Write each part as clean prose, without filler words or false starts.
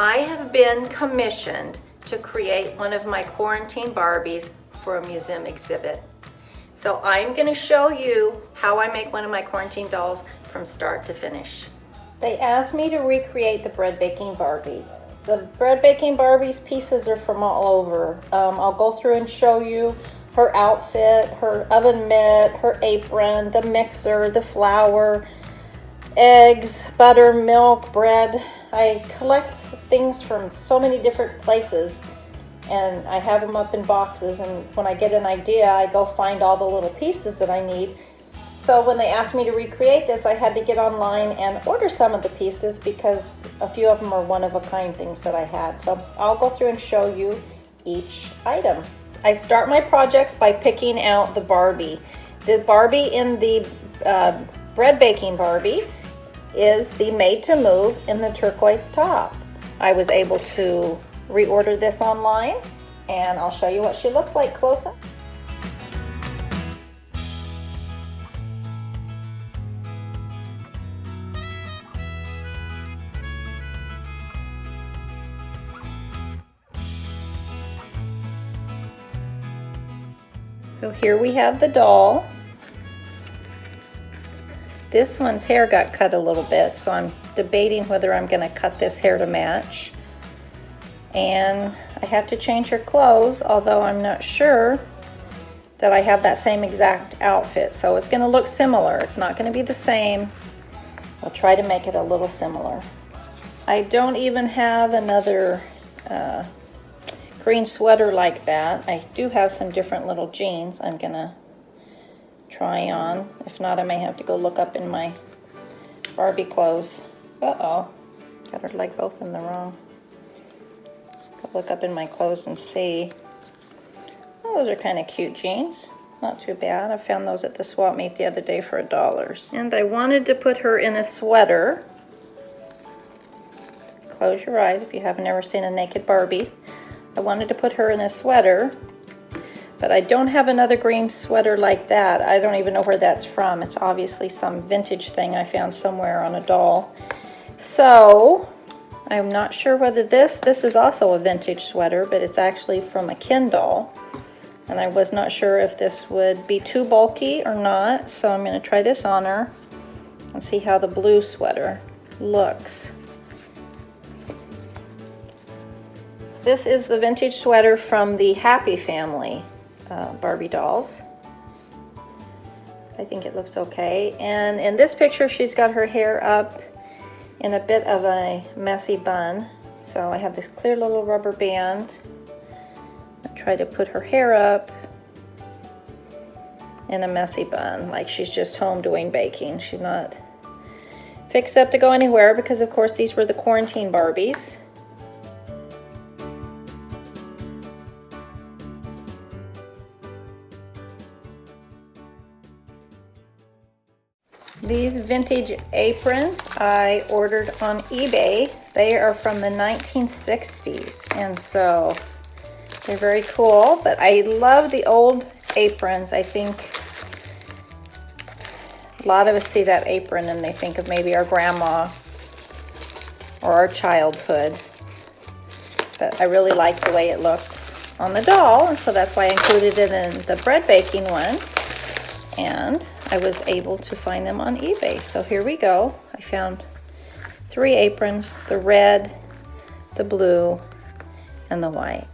I have been commissioned to create one of my quarantine Barbies for a museum exhibit. So I'm going to show you how I make one of my quarantine dolls from start to finish. They asked me to recreate the Bread Baking Barbie. The Bread Baking Barbie's pieces are from all over. I'll go through and show you her outfit, her oven mitt, her apron, the mixer, the flour, eggs, butter, milk, bread. I collect things from so many different places and I have them up in boxes, and when I get an idea I go find all the little pieces that I need. So when they asked me to recreate this, I had to get online and order some of the pieces because a few of them are one-of-a-kind things that I had. So I'll go through and show you each item. I start my projects by picking out the Barbie. The Barbie in the Bread Baking Barbie is the Made to Move in the turquoise top. I was able to reorder this online and I'll show you what she looks like close up. So here we have the doll. This one's hair got cut a little bit, so I'm debating whether I'm going to cut this hair to match. And I have to change her clothes, although I'm not sure that I have that same exact outfit. So it's going to look similar. It's not going to be the same. I'll try to make it a little similar. I don't even have another green sweater like that. I do have some different little jeans I'm going to try on. If not, I may have to go look up in my Barbie clothes. Uh-oh, got her leg both in the wrong. Go look up in my clothes and see. Oh, those are kind of cute jeans. Not too bad. I found those at the swap meet the other day for $1. And I wanted to put her in a sweater. Close your eyes if you haven't ever seen a naked Barbie. I wanted to put her in a sweater, but I don't have another green sweater like that. I don't even know where that's from. It's obviously some vintage thing I found somewhere on a doll. So I'm not sure whether this is also a vintage sweater, but it's actually from a Ken doll. And I was not sure if this would be too bulky or not. So I'm going to try this on her and see how the blue sweater looks. This is the vintage sweater from the Happy Family Barbie dolls. I think it looks okay. And in this picture, she's got her hair up in a bit of a messy bun. So I have this clear little rubber band. I try to put her hair up in a messy bun, like she's just home doing baking. She's not fixed up to go anywhere because, of course, these were the quarantine Barbies. These vintage aprons I ordered on eBay. They are from the 1960s, and so they're very cool, but I love the old aprons. I think a lot of us see that apron and they think of maybe our grandma or our childhood, but I really like the way it looks on the doll, and so that's why I included it in the bread baking one. And I was able to find them on eBay. So here we go. I found 3 aprons, the red, the blue, and the white.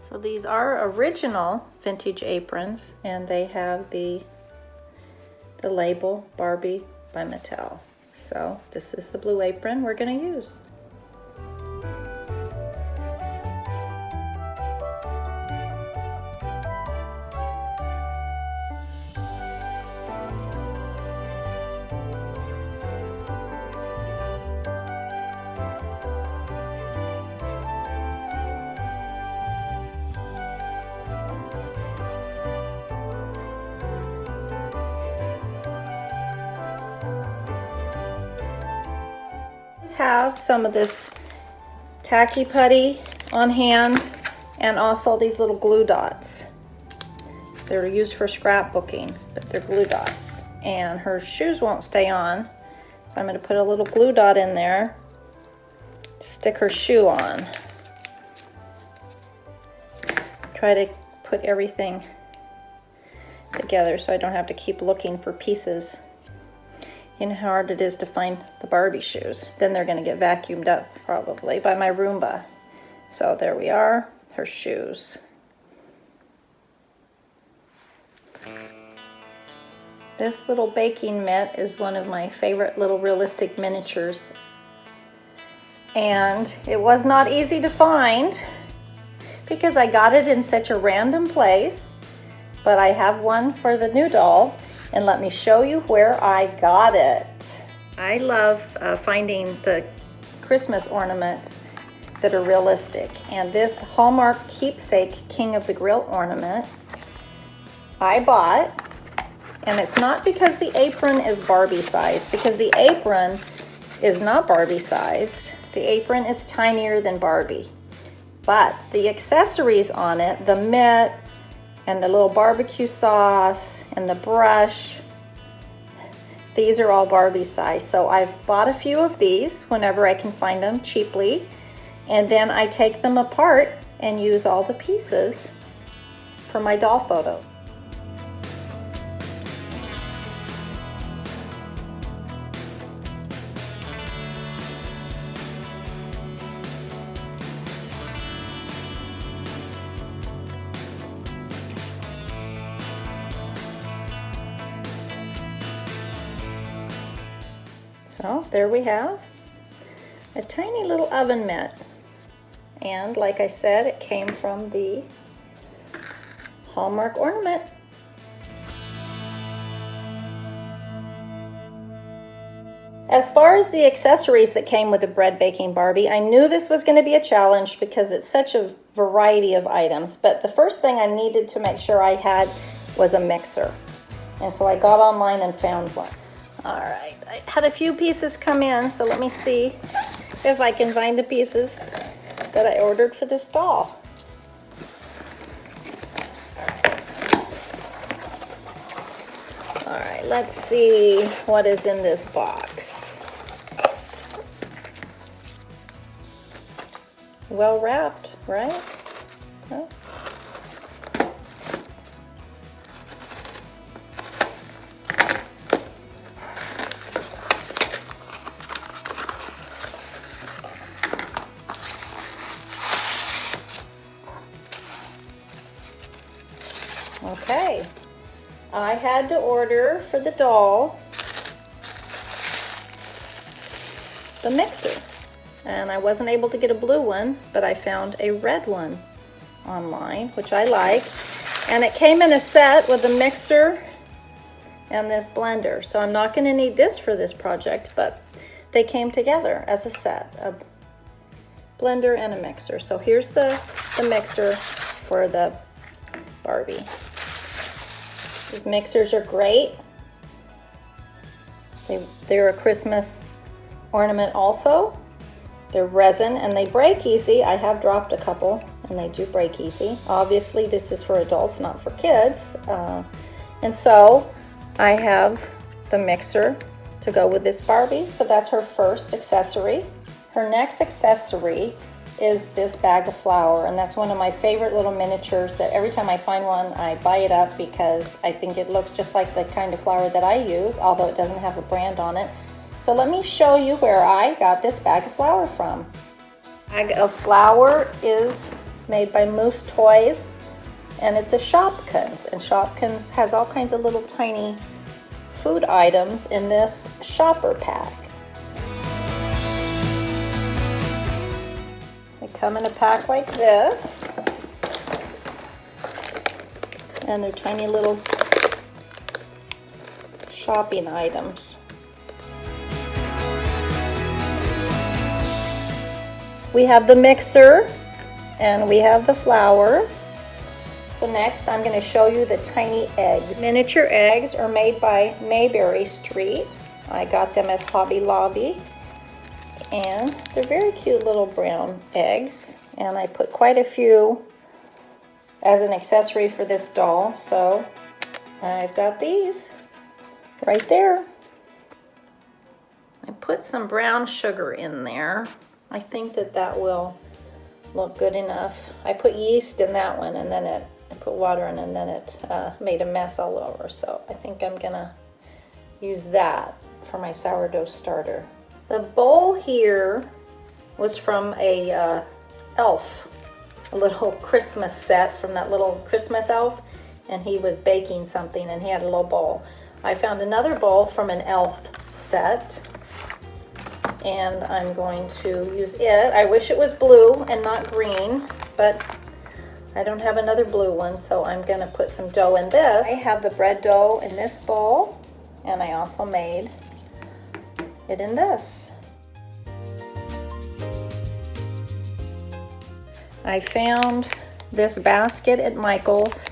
So these are original vintage aprons, and they have the label Barbie by Mattel. So this is the blue apron we're going to use. Have some of this tacky putty on hand and also these little glue dots. They're used for scrapbooking, but they're glue dots. And her shoes won't stay on, so I'm going to put a little glue dot in there to stick her shoe on. Try to put everything together so I don't have to keep looking for pieces. You know how hard it is to find the Barbie shoes. Then they're going to get vacuumed up probably by my Roomba. So there we are, her shoes. This little baking mitt is one of my favorite little realistic miniatures. And it was not easy to find because I got it in such a random place. But I have one for the new doll. And let me show you where I got it. I love finding the Christmas ornaments that are realistic. And this Hallmark Keepsake King of the Grill ornament I bought. And it's not because the apron is Barbie sized, because the apron is not Barbie sized. The apron is tinier than Barbie. But the accessories on it, the mitt, and the little barbecue sauce and the brush, these are all Barbie size. So I've bought a few of these whenever I can find them cheaply, and then I take them apart and use all the pieces for my doll photo. So there we have a tiny little oven mitt. And like I said, it came from the Hallmark ornament. As far as the accessories that came with the Bread Baking Barbie, I knew this was going to be a challenge because it's such a variety of items. But the first thing I needed to make sure I had was a mixer. And so I got online and found one. All right, I had a few pieces come in, so let me see if I can find the pieces that I ordered for this doll. All right, let's see what is in this box. Well wrapped, right? Huh? Okay, I had to order for the doll the mixer, and I wasn't able to get a blue one, but I found a red one online, which I like, and it came in a set with a mixer and this blender, so I'm not going to need this for this project, but they came together as a set, a blender and a mixer. So here's the mixer for the Barbie. These mixers are great. They're a Christmas ornament also. They're resin and they break easy. I have dropped a couple and they do break easy. Obviously this is for adults, not for kids. And so I have the mixer to go with this Barbie. So that's her first accessory. Her next accessory is this bag of flour, and that's one of my favorite little miniatures that every time I find one I buy it up because I think it looks just like the kind of flour that I use, although it doesn't have a brand on it. So let me show you where I got this bag of flour from. Bag of flour is made by Moose Toys, and it's a Shopkins, and Shopkins has all kinds of little tiny food items in this shopper pack. Come in a pack like this, and they're tiny little shopping items. We have the mixer and we have the flour. So next I'm going to show you the tiny eggs. Miniature eggs are made by Mayberry Street. I got them at Hobby Lobby. And they're very cute little brown eggs, and I put quite a few as an accessory for this doll. So I've got these right there. I put some brown sugar in there. I think that that will look good enough. I put yeast in that one, and then I put water in, and then it made a mess all over. So I think I'm gonna use that for my sourdough starter. The bowl here was from a elf, a little Christmas set from that little Christmas elf, and he was baking something and he had a little bowl. I found another bowl from an elf set, and I'm going to use it. I wish it was blue and not green, but I don't have another blue one, so I'm gonna put some dough in this. I have the bread dough in this bowl, and I also made it in this. I found this basket at Michael's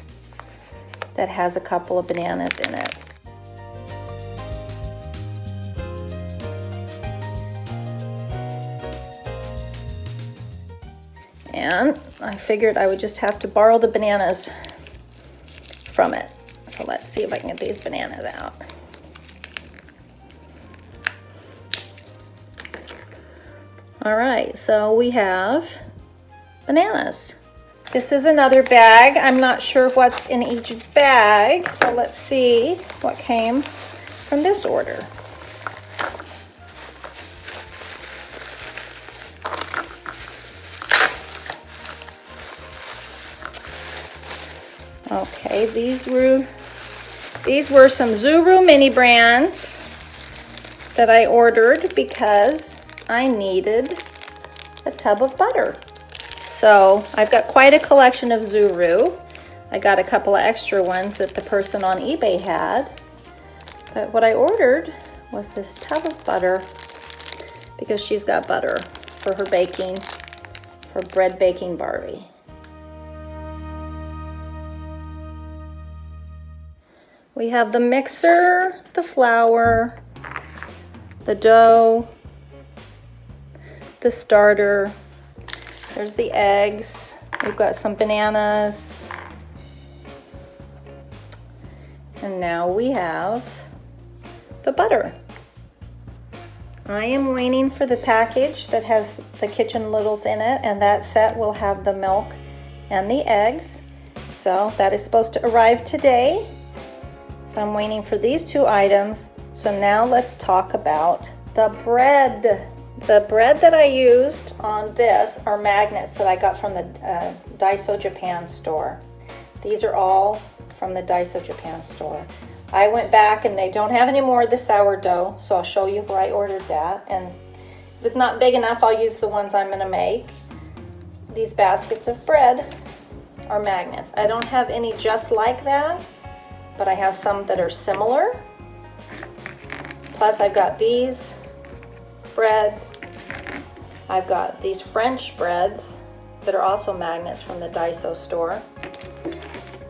that has a couple of bananas in it. And I figured I would just have to borrow the bananas from it. So let's see if I can get these bananas out. All right, so we have bananas. This is another bag. I'm not sure what's in each bag, so let's see what came from this order. Okay, these were some Zuru mini brands that I ordered because I needed a tub of butter. So I've got quite a collection of Zuru. I got a couple of extra ones that the person on eBay had. But what I ordered was this tub of butter because she's got butter for her baking, for Bread Baking Barbie. We have the mixer, the flour, the dough, the starter. There's the eggs. We've got some bananas. And now we have the butter. I am waiting for the package that has the kitchen littles in it, and that set will have the milk and the eggs. So that is supposed to arrive today. So I'm waiting for these two items. So now let's talk about the bread. The bread that I used on this are magnets that I got from the Daiso Japan store. These are all from the Daiso Japan store. I went back and they don't have any more of the sourdough, so I'll show you where I ordered that. And if it's not big enough, I'll use the ones I'm gonna make. These baskets of bread are magnets. I don't have any just like that, but I have some that are similar. Plus I've got these breads. I've got these French breads that are also magnets from the Daiso store.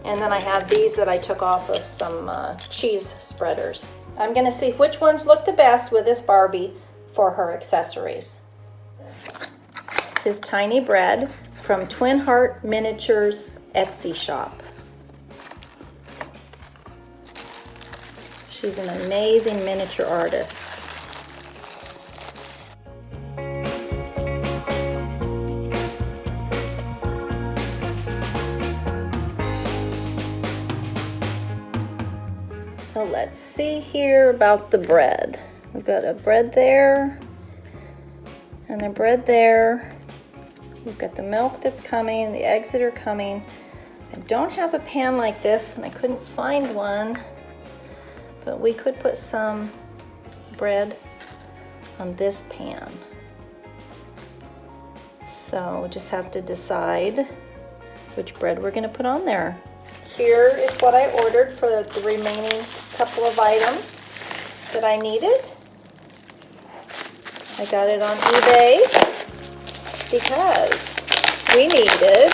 And then I have these that I took off of some cheese spreaders. I'm gonna see which ones look the best with this Barbie for her accessories. This tiny bread from Twin Heart Miniatures Etsy shop. She's an amazing miniature artist. So let's see here about the bread. We've got a bread there and a bread there. We've got the milk that's coming, the eggs that are coming. I don't have a pan like this and I couldn't find one, but we could put some bread on this pan. So we'll just have to decide which bread we're gonna put on there. Here is what I ordered for the remaining couple of items that I needed. I got it on eBay because we needed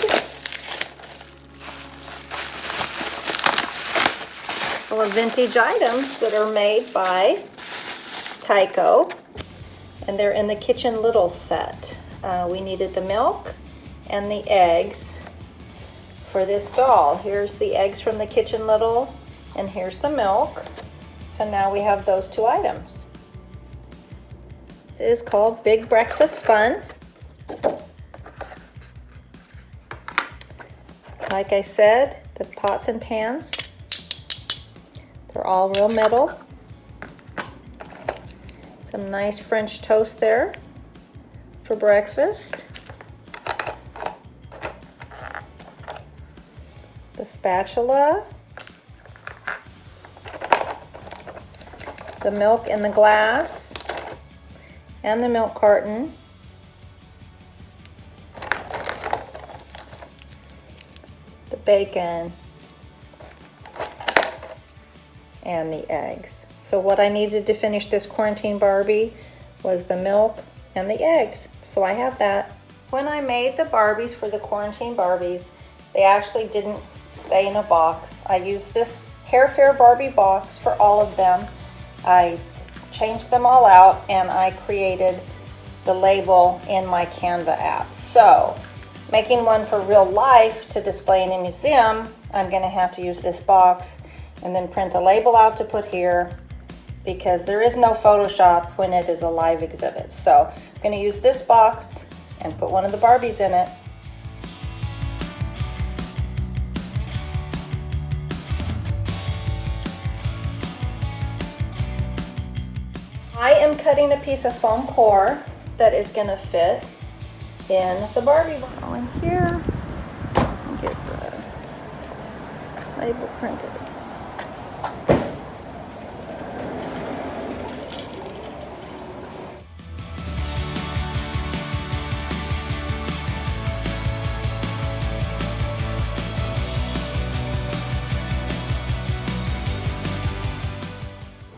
a couple of vintage items that are made by Tyco, and they're in the Kitchen Little set. We needed the milk and the eggs for this doll. Here's the eggs from the Kitchen Little, and here's the milk. So now we have those two items. This is called Big Breakfast Fun. Like I said, the pots and pans, they're all real metal. Some nice French toast there for breakfast. The spatula. The milk in the glass. And the milk carton. The bacon. And the eggs. So what I needed to finish this quarantine Barbie was the milk and the eggs. So I have that. When I made the Barbies for the quarantine Barbies, they actually didn't stay in a box. I used this Hair Fair Barbie box for all of them. I changed them all out and I created the label in my Canva app. So making one for real life to display in a museum, I'm gonna have to use this box and then print a label out to put here, because there is no Photoshop when it is a live exhibit. So I'm gonna use this box and put one of the Barbies in it. I am cutting a piece of foam core that is gonna fit in the Barbie. Go in here and get the label printed.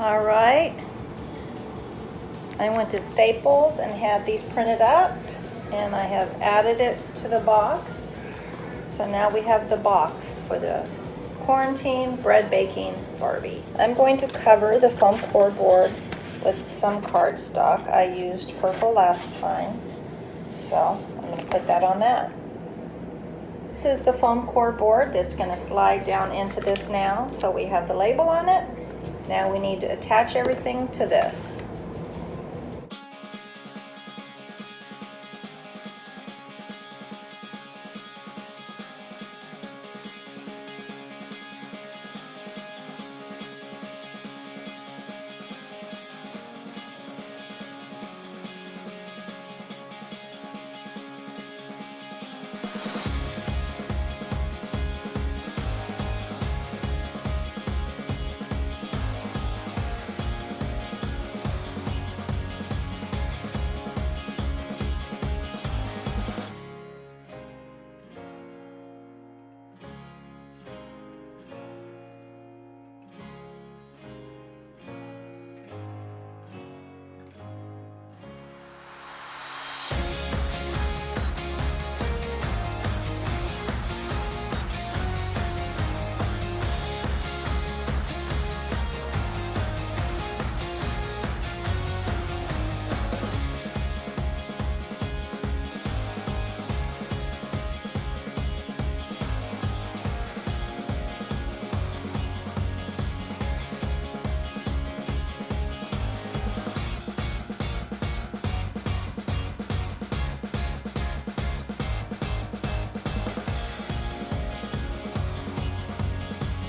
All right, I went to Staples and had these printed up, and I have added it to the box. So now we have the box for the quarantine bread baking Barbie. I'm going to cover the foam core board with some cardstock. I used purple last time, so I'm going to put that on that. This is the foam core board that's going to slide down into this now. So we have the label on it. Now we need to attach everything to this.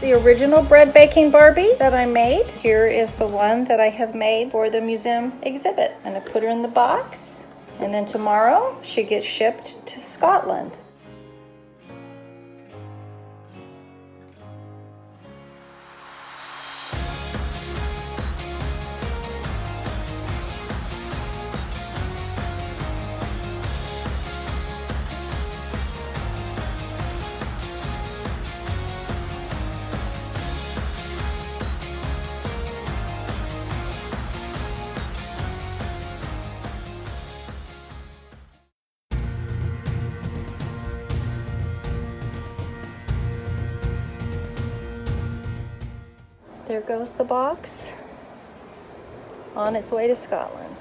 The original bread baking Barbie that I made. Here is the one that I have made for the museum exhibit. I'm gonna put her in the box, and then tomorrow she gets shipped to Scotland. There goes the box on its way to Scotland.